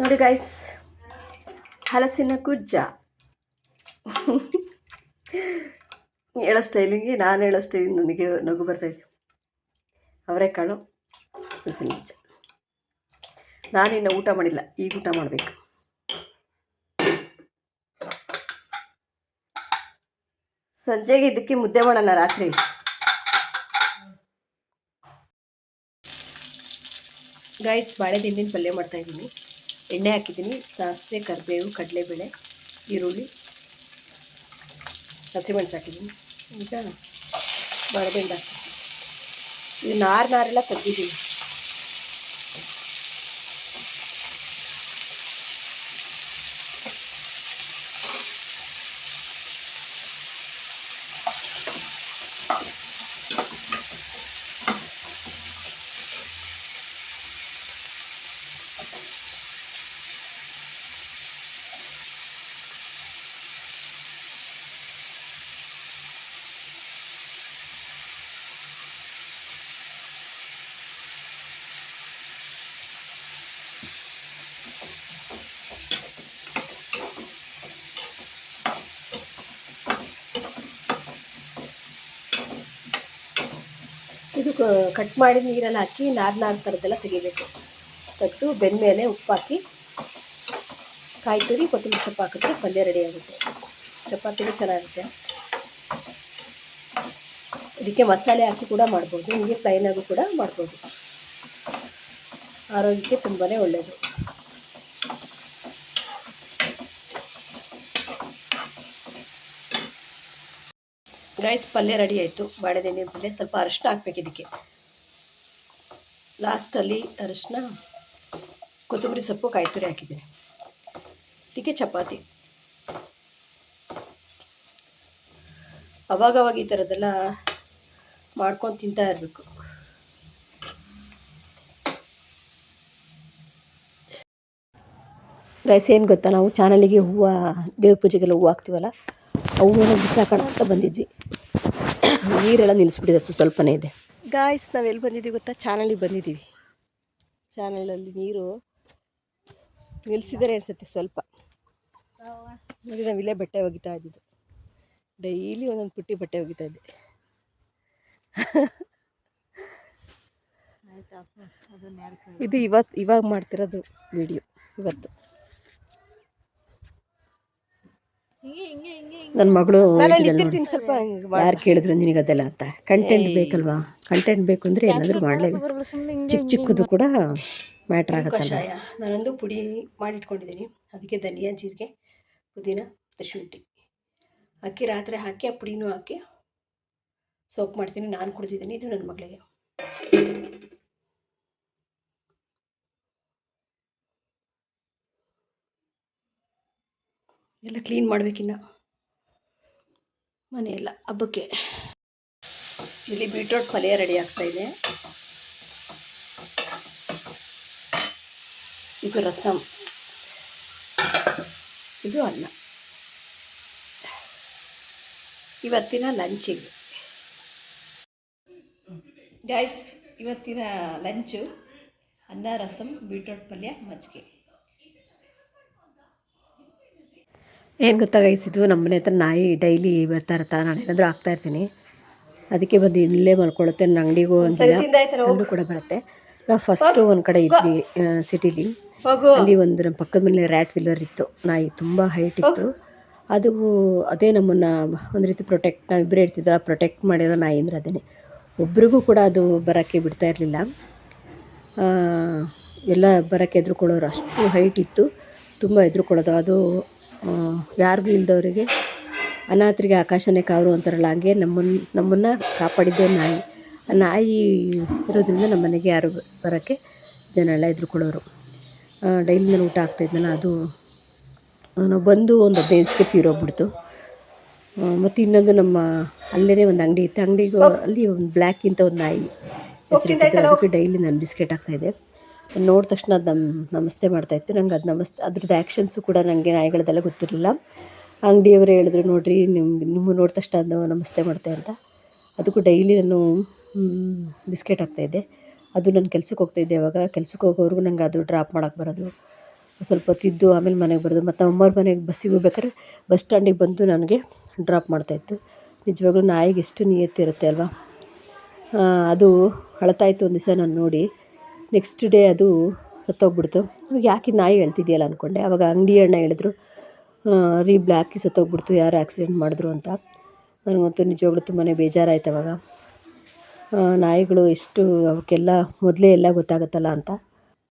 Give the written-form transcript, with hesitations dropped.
ನೋಡಿ ಗೈಸ್, ಹಲಸಿನ ಕುಜ್ಜ. ಹೇಳೋ ಸ್ಟೈಲಿಗೆ ನಾನು ಹೇಳೋ ಸ್ಟೈಲಿಗೆ ನನಗೆ ನಗು ಬರ್ತೈತೆ. ಅವರೆಕಾಳು ಹಲಸಿನ ಕುಜ್ಜ. ನಾನಿನ್ನು ಊಟ ಮಾಡಿಲ್ಲ, ಈಗ ಊಟ ಮಾಡಬೇಕು. ಸಂಜೆಗೆ ಇದಕ್ಕೆ ಮುದ್ದೆ ಮಾಡೋಣ ರಾತ್ರಿ. ಗೈಸ್, ಬಾಳೆದಿಂಡಿನ ಪಲ್ಯ ಮಾಡ್ತಾಯಿದ್ದೀನಿ. ಎಣ್ಣೆ ಹಾಕಿದ್ದೀನಿ, ಸಾಸಿವೆ, ಕರಿಬೇವು, ಕಡಲೆಬೇಳೆ, ಈರುಳ್ಳಿ, ಹಸಿಮೆಣಸು ಹಾಕಿದ್ದೀನಿ. ಈಗ ಬಾಳೆದಿಂಡು ಹಾಕ್ತೀನಿ. ಇದು ನಾರೆಲ್ಲ ತೆಗ್ದಿದ್ದೀನಿ. ಇದು ಕಟ್ ಮಾಡಿ ನೀರಲ್ಲಿ ಹಾಕಿ ನಾರು ಥರದ್ದೆಲ್ಲ ತೆಗಿಬೇಕು. ತೆಗೆದು ಬೆಂದಮೇಲೆ ಉಪ್ಪು ಹಾಕಿ ಕಾಯಿ ತುರಿ ಕೊತ್ತಂಬರಿ ಸೊಪ್ಪು ಹಾಕಿದ್ರೆ ಪಲ್ಯ ರೆಡಿ ಆಗುತ್ತೆ. ಚಪಾತಿನೂ ಚೆನ್ನಾಗಿರುತ್ತೆ. ಇದಕ್ಕೆ ಮಸಾಲೆ ಹಾಕಿ ಕೂಡ ಮಾಡ್ಬೋದು, ಹೀಗೆ ಪ್ಲೈನಾಗೂ ಕೂಡ ಮಾಡ್ಬೋದು. ಆರೋಗ್ಯಕ್ಕೆ ತುಂಬಾ ಒಳ್ಳೆಯದು. ಗೈಸ್, ಪಲ್ಯ ರೆಡಿ ಆಯಿತು. ಬಾಳೆದಿಂಡಿನ ಪಲ್ಯ. ಸ್ವಲ್ಪ ಅರಿಶಿನ ಹಾಕ್ಬೇಕು ಇದಕ್ಕೆ. ಲಾಸ್ಟಲ್ಲಿ ಅರಿಶಿನ, ಕೊತ್ತಂಬರಿ ಸೊಪ್ಪು, ಕಾಯಿ ತುರಿ ಹಾಕಿದ್ದೀನಿ. ಇದಕ್ಕೆ ಚಪಾತಿ. ಅವಾಗವಾಗ ಈ ಥರದ್ದೆಲ್ಲ ಮಾಡ್ಕೊಂಡು ತಿಂತಾ ಇರಬೇಕು. ಗೈಸ್, ಏನು ಗೊತ್ತಾ, ನಾವು ಚಾನಲಿಗೆ ಹೂವು, ದೇವ್ರ ಪೂಜೆಗೆಲ್ಲ ಹೂವು ಹಾಕ್ತೀವಲ್ಲ, ಹೂವನ್ನು ಬಿಸಾಕೋಣ ಅಂತ ಬಂದಿದ್ವಿ. ನೀರೆಲ್ಲ ನಿಲ್ಲಿಸ್ಬಿಟ್ಟಿದ್ದಾರೆ, ಸ್ವಲ್ಪನೇ ಇದೆ. ಗಾಯ್ಸ್, ನಾವೆಲ್ಲಿ ಬಂದಿದ್ದೀವಿ ಗೊತ್ತಾ? ಚಾನಲಿಗೆ ಬಂದಿದ್ದೀವಿ. ಚಾನಲಲ್ಲಿ ನೀರು ನಿಲ್ಲಿಸಿದರೆ ಅನಿಸುತ್ತೆ ಸ್ವಲ್ಪ. ನೋಡಿ, ನಾವಿಲ್ಲೇ ಬಟ್ಟೆ ಒಗಿತಾ ಇದ್ದಿದ್ದು. ಡೈಲಿ ಒಂದೊಂದು ಪುಟ್ಟಿ ಬಟ್ಟೆ ಒಗಿತಾ ಇದ್ದೆ. ಇದು ಇವಾಗ ಮಾಡ್ತಿರೋದು ವಿಡಿಯೋ. ಇವತ್ತು ನನ್ನ ಮಗಳು ಸ್ವಲ್ಪ ಯಾರು ಕೇಳಿದ್ರು ನಿನಗದೆಲ್ಲ ಅಂತ. ಕಂಟೆಂಟ್ ಬೇಕಲ್ವಾ? ಕಂಟೆಂಟ್ ಬೇಕು ಅಂದರೆ ಏನಾದರೂ ಮಾಡಲೇಬೇಕು. ಚಿಕ್ಕದು ಕೂಡ ಮ್ಯಾಟ್ರ್ ಆಗುತ್ತಲ್ಲ. ನಾನೊಂದು ಪುಡಿ ಮಾಡಿಟ್ಕೊಂಡಿದ್ದೀನಿ. ಅದಕ್ಕೆ ಧನಿಯಾ, ಜೀರಿಗೆ, ಪುದೀನ ಮತ್ತು ಶುಂಠಿ ಹಾಕಿ ರಾತ್ರಿ ಹಾಕಿ ಆ ಪುಡಿನೂ ಹಾಕಿ ಸೋಪ್ ಮಾಡ್ತೀನಿ. ನಾನು ಕುಡಿದಿದ್ದೀನಿ, ಇದು ನನ್ನ ಮಗಳಿಗೆ. ಎಲ್ಲ ಕ್ಲೀನ್ ಮಾಡಬೇಕಿನ್ನ ಮನೆಯೆಲ್ಲ ಹಬ್ಬಕ್ಕೆ. ಇಲ್ಲಿ ಬೀಟ್ರೋಟ್ ಪಲ್ಯ ರೆಡಿ ಆಗ್ತಾಯಿದೆ. ಇದು ರಸಮ್, ಇದು ಅನ್ನ. ಇವತ್ತಿನ ಲಂಚಿಗೆ ಗೈಸ್, ಇವತ್ತಿನ ಲಂಚು ಅನ್ನ, ರಸಮ್, ಬೀಟ್ರೋಟ್ ಪಲ್ಯ, ಮಜ್ಜಿಗೆ. ಏನು ಗೊತ್ತಾ ಗೈಸ್, ಇದು ನಮ್ಮ ಮನೆ ಹತ್ರ ನಾಯಿ ಡೈಲಿ ಬರ್ತಾ ಇರ್ತಾ. ನಾನು ಏನಾದರೂ ಹಾಕ್ತಾಯಿರ್ತೀನಿ, ಅದಕ್ಕೆ ಬಂದು ಇಲ್ಲೇ ಮಲ್ಕೊಳ್ಳುತ್ತೆ. ನನ್ನ ಅಂಗಡಿಗೂ ಒಂದು ಕೂಡ ಬರುತ್ತೆ. ನಾವು ಫಸ್ಟು ಒಂದು ಕಡೆ ಇದ್ವಿ ಸಿಟಿಲಿ. ಅಲ್ಲಿ ಒಂದು ನಮ್ಮ ಪಕ್ಕದ ಮನೇಲಿ ರ್ಯಾಟ್ ವಿಲ್ಲರ್ ಇತ್ತು, ನಾಯಿ ತುಂಬ ಹೈಟ್ ಇತ್ತು. ಅದೇ ನಮ್ಮನ್ನು ಒಂದು ರೀತಿ ನಾವಿಬ್ಬರೇ ಇರ್ತಿದ್ದ ಪ್ರೊಟೆಕ್ಟ್ ಮಾಡಿರೋ ನಾಯಿ ಅಂದರೆ ಅದೇ. ಒಬ್ರಿಗೂ ಕೂಡ ಅದು ಬರೋಕ್ಕೆ ಬಿಡ್ತಾ ಇರಲಿಲ್ಲ. ಎಲ್ಲ ಬರೋಕ್ಕೆ ಹೆದ್ರುಕೊಳ್ಳೋರು, ಅಷ್ಟು ಹೈಟ್ ಇತ್ತು, ತುಂಬ ಹೆದ್ರುಕೊಳ್ಳೋದು. ಅದು ಯಾರಿಗೂ ಇಲ್ದವರಿಗೆ, ಅನಾಥರಿಗೆ ಆಕಾಶನೇ ಕಾವರು ಅಂತಾರಲ್ಲ, ಹಂಗೆ ನಮ್ಮನ್ನು ಕಾಪಾಡಿದ್ದೇ ನಾಯಿ. ಆ ನಾಯಿ ಇರೋದ್ರಿಂದ ನಮ್ಮ ಮನೆಗೆ ಯಾರು ಬರೋಕ್ಕೆ ಜನ ಎಲ್ಲ ಹೆದ್ರುಕೊಳ್ಳೋರು. ಡೈಲಿ ನಾನು ಊಟ ಆಗ್ತಾಯಿದ್ನಲ್ಲ, ಅದು ನಾವು ಬಂದು ಒಂದು 15 ದಿವಸಕ್ಕೆ ತೀರೋಗ್ಬಿಡ್ತು. ಮತ್ತು ಇನ್ನೊಂದು ನಮ್ಮ ಅಲ್ಲೇ ಒಂದು ಅಂಗಡಿ ಇತ್ತು, ಅಂಗಡಿಗೂ ಅಲ್ಲಿ ಒಂದು ಬ್ಲ್ಯಾಕ್ ಅಂತ ಒಂದು ನಾಯಿ ಹೆಸರಿಟ್ಟಿತ್ತು. ಅದಕ್ಕೆ ಡೈಲಿ ನಾನು ಬಿಸ್ಕೆಟ್ ಹಾಕ್ತಾಯಿದ್ದೆ. ನೋಡಿದ ತಕ್ಷಣ ಅದು ನಮಸ್ತೆ ಮಾಡ್ತಾಯಿತ್ತು. ನಂಗೆ ಅದು ಅದ್ರದ್ದು ಆ್ಯಕ್ಷನ್ಸು ಕೂಡ ನನಗೆ ನಾಯಿಗಳದ್ದೆಲ್ಲ ಗೊತ್ತಿರಲಿಲ್ಲ. ಅಂಗಡಿಯವರು ಹೇಳಿದ್ರು, ನೋಡಿರಿ ನಿಮ್ಮ ನೋಡಿದ ತಕ್ಷಣ ಅದು ನಮಸ್ತೆ ಮಾಡ್ತೆ ಅಂತ. ಅದಕ್ಕೂ ಡೈಲಿ ನಾನು ಬಿಸ್ಕೆಟ್ ಹಾಕ್ತಾಯಿದ್ದೆ. ಅದು ನಾನು ಕೆಲ್ಸಕ್ಕೆ ಹೋಗ್ತಾಯಿದ್ದೆ. ಅವಾಗ ಕೆಲ್ಸಕ್ಕೆ ಹೋಗೋವರೆಗೂ ನಂಗೆ ಅದು ಡ್ರಾಪ್ ಮಾಡೋಕ್ಕೆ ಬರೋದು. ಸ್ವಲ್ಪ ಹೊತ್ತಿದ್ದು ಆಮೇಲೆ ಮನೆಗೆ ಬರೋದು. ಮತ್ತು ನಮ್ಮಮ್ಮವ್ರ ಮನೆಗೆ ಬಸ್ಸಿಗೆ ಹೋಗ್ಬೇಕಾದ್ರೆ ಬಸ್ ಸ್ಟ್ಯಾಂಡಿಗೆ ಬಂದು ನನಗೆ ಡ್ರಾಪ್ ಮಾಡ್ತಾಯಿತ್ತು. ನಿಜವಾಗ್ಲೂ ನಾಯಿಗೆ ಎಷ್ಟು ನಿಯತ್ತಿರುತ್ತೆ ಅಲ್ವಾ. ಅದು ಅಳ್ತಾಯಿತ್ತು ಒಂದು ದಿವಸ ನಾನು ನೋಡಿ. ನೆಕ್ಸ್ಟ್ ಡೇ ಅದು ಸತ್ತೋಗ್ಬಿಡ್ತು. ಯಾಕೆ ಈ ನಾಯಿ ಅಳ್ತಿದೆಯಲ್ಲ ಅಂದ್ಕೊಂಡೆ. ಆವಾಗ ಅಂಗಡಿ ಅಣ್ಣ ಹೇಳಿದ್ರು, ರೀ ಬ್ಲ್ಯಾಕಿ ಸತ್ತೋಗ್ಬಿಡ್ತು, ಯಾರೋ ಆಕ್ಸಿಡೆಂಟ್ ಮಾಡಿದ್ರು ಅಂತ. ನನಗಂತೂ ನಿಜವಾಗ್ಲೂ ತುಂಬಾ ಬೇಜಾರಾಯ್ತು ಅವಾಗ. ನಾಯಿಗಳು ಎಷ್ಟು ಅವಕ್ಕೆಲ್ಲ ಮೊದಲೇ ಎಲ್ಲ ಗೊತ್ತಾಗುತ್ತಲ್ಲ ಅಂತ.